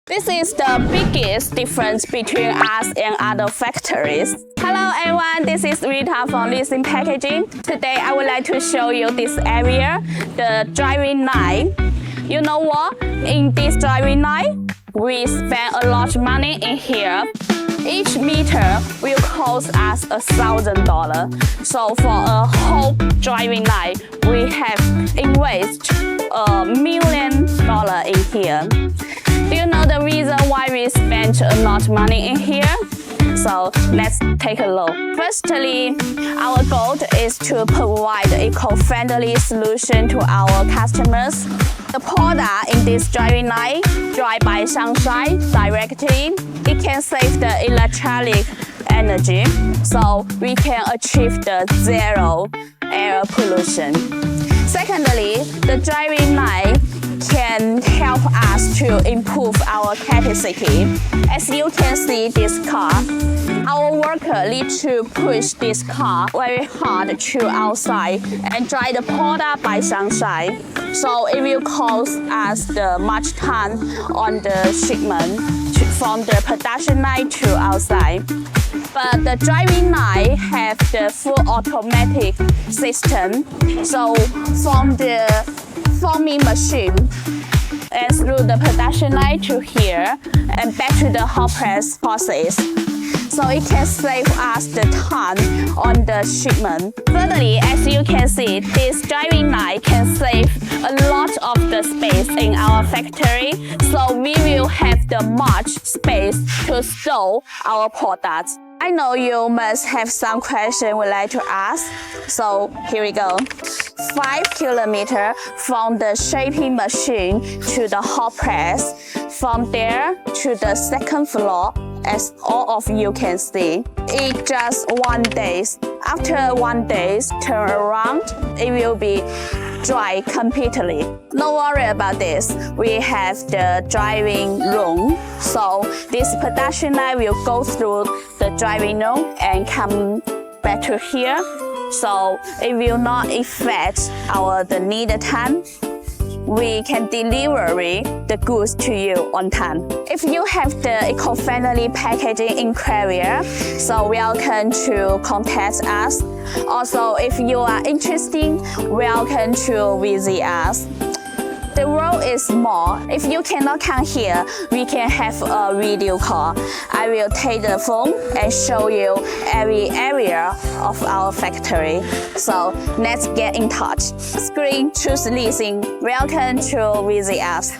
This is the biggest difference between us and other factories. Hello everyone, this is Rita from Lvxin Packaging. Today I would like to show you this area, the drying line. You know what? In this drying line, we spend a lot of money in here. Each meter will cost us $1,000. So for a whole drying line, we have invested $1 million in here. Do you know the reason why we spent a lot of money in here? So let's take a look. Firstly, our goal is to provide an eco-friendly solution to our customers. The product in this drying line dry by sunshine directly. It can save the electric energy, so we can achieve the zero air pollution. Secondly, the drying line can help us to improve our capacity. As you can see this car, our worker need to push this car very hard to outside and dry the product by sunshine. So it will cost us the much time on the shipment from the production line to outside. But the drying line have the full automatic system. So from the forming machine and through the production line to here and back to the hot press process. So it can save us the time on the shipment. Thirdly, as you can see, this drying line can save a lot of the space in our factory. So we will have the much space to store our products. I know you must have some questions we'd like to ask. So here we go. 5 kilometers from the shaping machine to the hot press, from there to the second floor, as all of you can see. It just 1 day. After 1 day, turn around, it will be dry completely. No worry about this. We have the drying room. So this production line will go through the drying room and come back to here. So it will not affect the needed time. We can deliver the goods to you on time. If you have the eco-friendly packaging inquiry, so welcome to contact us. Also, if you are interested, welcome to visit us. The world is small. If you cannot come here, we can have a video call. I will take the phone and show you every area of our factory. So let's get in touch. Screen choose Lvxin. Welcome to visit us.